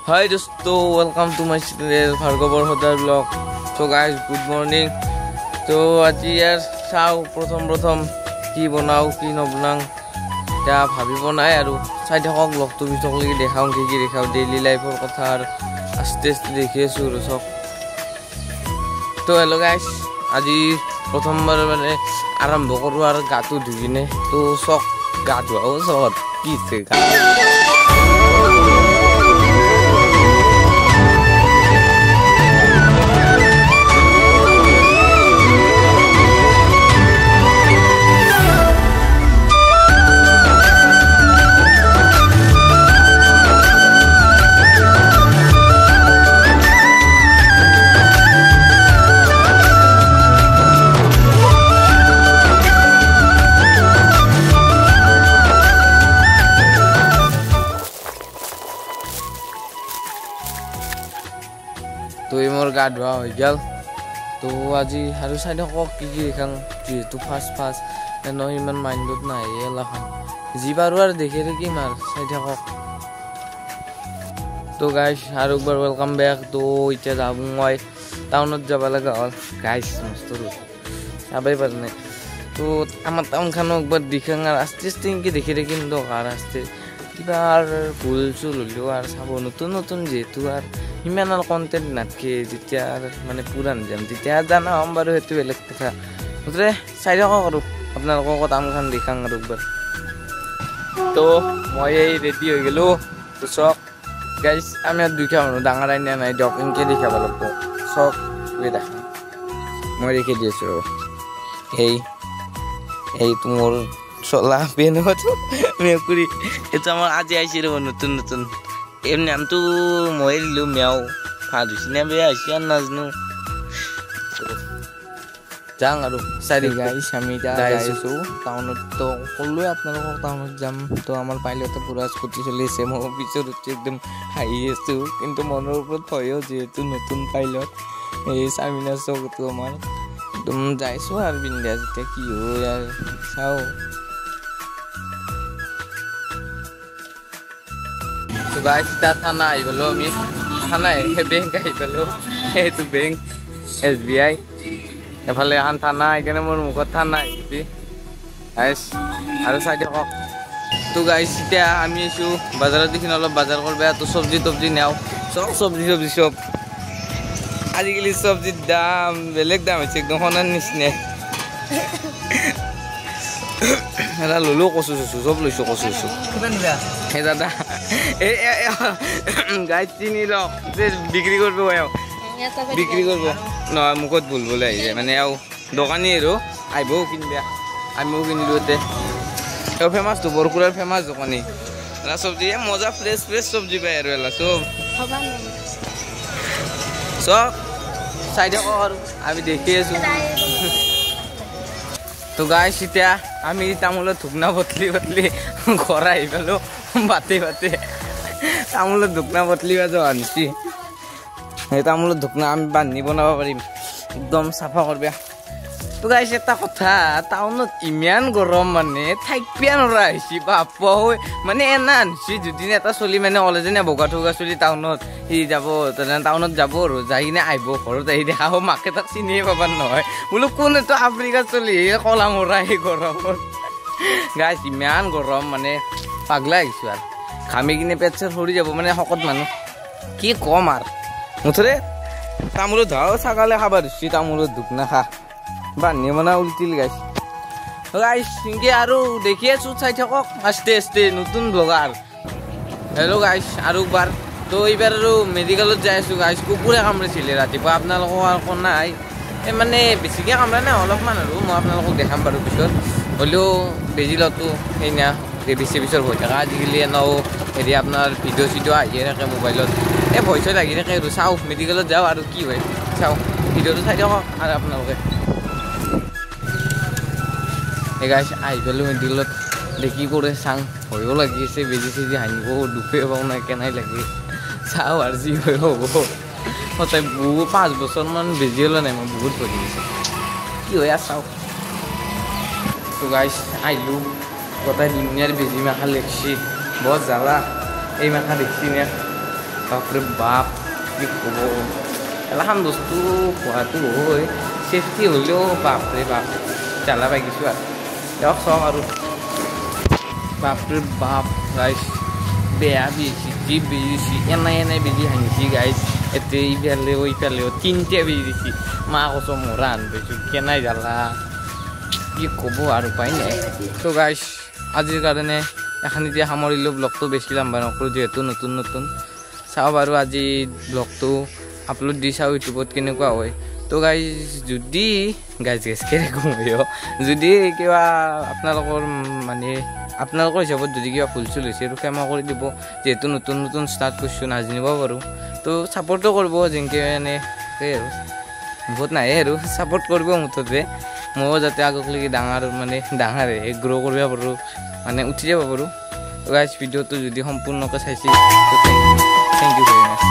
Hi dosto, welcome to my channel Bhargavor Hodar vlog. So guys, good morning. So আজি ইয়াৰ চাও প্ৰথম কি বনাও কি নবনাও তা ভাবি বনাই আৰু চাই থাকক ব্লগটো ভিতৰলৈকে দেখাও কি দেখাও ডেইলি লাইফৰ কথা আৰু আস্তে দেখি আছো আৰু সব তো হেল্ল গাইস আজি প্ৰথমবাৰ মানে আৰম্ভ কৰো আৰু গাটো ধুইনে তো সক গা ধুৱাও সব কি গা তো মোৰ গা ধোৱা হৈ গ'ল তো আজি আৰু চাইড কক কি দেখাং যেহেতু ফাৰ্ষ্ট ন ইমান মাইণ্ডত নাই এলাখান যি পাৰো আৰু দেখি থাকিম আৰু চাইড কক তো গাইছ আৰু একবাৰ ওয়েলকাম বেক তো এতিয়া যাব মই টাউনত যাব লগা হ'ল গাইছ মস্ত চাবাই পাৰা নাই তো আমাৰ টাউনখন একবাৰ দেখাং আৰু আস্তে কি দেখি থাকিম তো আৰু আস্তে কিবা আৰু ভুল চুল হ'লেও আৰু চাব নতুন যেহেতু আৰু ইমান আৰু কণ্টেণ্ট নাথাকে যেতিয়া মানে পুৰাণ যাম তেতিয়া জানা হ'ম বাৰু সেইটো বেলেগ কথা মুঠতে চাই থাকক আৰু আপোনালোকক টাউনখন দেখাং আৰু একবাৰ তো মই এই ৰেডি হৈ গ'লোঁ তো চক গাইছ আমি আৰু দুইটা মানুহ ডাঙৰ আইনা নাই দিয়ক এনেকৈ দেখাব লাগিব চক দেখা মই দেখি দি আছোঁ এইটো মোৰ চলা পেনতো মেকুৰী এইটো আমাৰ আজি আহিছে ৰ'ব নতুন এৰ নামটো মই দিলোঁ মেও ভাল হৈছে নে বেয়া হৈছে আৰু নাজানো যাং আৰু চাৰি গাইছ আমি যাই আছোঁ টাউনত তো সকলোৱে আপোনালোকক টাউনত যাম তো আমাৰ পাইলটে পুৰা স্কুটি চলি আছে মই পিছত উঠি একদম হাঁহি আছোঁ কিন্তু মনৰ ওপৰত ভয়ো যিহেতু নতুন পাইলট এই চামিনা চৌকটো আমাৰ একদম যাইছোঁ আৰু বিন্দিয়া যেতিয়া কি হয় আৰু চাওঁ গাইছ তা থানা আহি গ'লো আমি থানা বেংক আহি পালোঁ সেইটো বেংক SBI এফালে এখন থানা সেইকাৰণে মোৰ মুখত থানা আহিছে গাইছ আৰু চাই থাকক তো গাইছ এতিয়া আমি আছোঁ বজাৰত দেখি অলপ বজাৰ কৰিব তো চব্জি নেওঁ চব্জি চব আজিকালি চব্জিৰ দাম বেলেগ দাম হৈছে একদম সোণাৰ নিচিনা এটা ললো কচু চব লৈছোঁ কচু সেই দাদা এই গাইছ চিনি লওক বিক্ৰী কৰিব বিক্ৰী কৰিব নহয় মুখত ভুলবলৈ আহি যায় মানে আৰু দোকানী আৰু আহিবও কিনিবা আমিও কিনিলোঁ ইয়াতে তেওঁ ফেমাছটো বৰকুৰাৰ ফেমাছ দোকানী এটা চব্জি মজা ফ্ৰেছ চব্জি পায় আৰু এলা চব চাই থাকক আৰু আমি দেখি আছোঁ তো গাইছ এতিয়া আমি তামোলৰ ধুকনা বটলি ঘৰ আহি পালোঁ বাটে তামোলৰ ধুকনা বটলি বাজো আনিছি সেই তামোলৰ ধুকনা আমি বান্ধি বনাব পাৰিম একদম চাফা কৰিবা তো গাইছ এটা কথা টাউনত ইমান গৰম মানে থাকিব নোৱাৰা হৈছে বাপ্পা হৈ মানে এনা আনিছি দুদিন এটা চলি মানে কলেজনে বগা থকা চলি টাউনত সি যাব টাউনত যাব আৰু যাই কিনে আহিব ঘৰত আহি দেখা হ'ব মাকে তাক চিনিয়ে পাব নহয় বোলো কোন এইটো আফ্ৰিকাত চলি কলা মৰা সেই গৰমত গাইছ ইমান গৰম মানে পাগলা আহিছোঁ আৰু ঘামি কিনে পেট চেট সৰি যাব মানে শকত মানুহ কি কম আৰু মুঠতে তামোলৰ ধোৱাও ছাগালে খাব ধৰিছি তামোলৰ ধুকনা খা বান্ধি বনা উল্টিল গাইছ এনেকৈ আৰু দেখি আছোঁ চাই থাকক আস্তে নতুন ব্লগাৰ হেল্ল' গাইছ আৰু একবাৰ তো এইবাৰ আৰু মেডিকেলত যাই আছোঁ গাইছ কুকুৰে কামুৰিছিলে ৰাতিপুৱা আপোনালোকক আৰু নাই এই মানে বেছিকৈ কামৰা নাই অলপমান আৰু মই আপোনালোকক দেখাম বাৰু পিছত হ'লেও বেজি লওঁতো সেইদিনা বেছি ভয় থকা আজিকালি এনেও হেৰি আপোনাৰ ভিডিঅ' চিডিঅ' আহিয়ে থাকে মোবাইলত এই ভয় চয় লাগি থাকে আৰু চাওঁ মেডিকেলত যাওঁ আৰু কি হয় চাওঁ ভিডিঅ'টো চাই থাকক আৰু আপোনালোকে এই গাইছ আহি পালোঁ মেডিকেলত দেখি কৰে চাং ভয়ো লাগি আছে বেজি চেজি হানিব দুখে পাওঁ নাই কেনাই লাগে চাওঁ আৰু যি হয় হ'ব সঁচাই বহুত 5 বছৰমান বেজি হ'লে নাই মই বহুত ভয় লাগিছে কি হয় আৰু চাওঁ তো গাইছ আহিলোঁ গোটাই দুনিয়াৰ বেজি মাখা লেখছি বহুত জ্বালা এই মাখা দেখছি না বাপৰে বাপ কি ক'ব এলাখান বস্তু খোৱাটো হয় চেফটি হ'লেও বাপৰে বাপ জ্বালা পাই গৈছোঁ আৰু দিয়ক চাওক আৰু বাপৰে বাপ গাইছ বেয়া বেজি যি বেজিছি এনাই বেজি ভাঙিছি গাইছ এতে ইফালেও তিনিটা বেজি দিছি মা কৈছোঁ মৰা আন পাইছোঁ কেনাই জ্বালা কি ক'ব আৰু উপায় নাই তো গাইছ আজিৰ কাৰণে এখানিতে সামৰিলোঁ ব্লগটো বেছি লম্বা নকৰোঁ যিহেতু নতুন চাওঁ বাৰু আজি ব্লগটো আপলোড দি চাওঁ ইউটিউবত কেনেকুৱা হয় তো গাইজ যদি গাইজকে কওঁ যদি কিবা আপোনালোকৰ মানে আপোনালোকৰ হিচাপত যদি কিবা ভুল চুল হৈছে আৰু ক্ষমা কৰি দিব যিহেতু নতুন ষ্টাৰ্ট কৰিছোঁ নাজানিব পাৰোঁ তো ছাপৰ্টো কৰিব যেনেকৈ মানে সেই আৰু বহুত নাহে আৰু ছাপৰ্ট কৰিব মুঠতে ময়ো যাতে আগলৈকে ডাঙৰ গ্ৰ' কৰিব পাৰোঁ মানে উঠি যাব পাৰোঁ তো গাইজ ভিডিঅ'টো যদি সম্পূৰ্ণকৈ চাইছে তো থেংক ইউ ভেৰি মাছ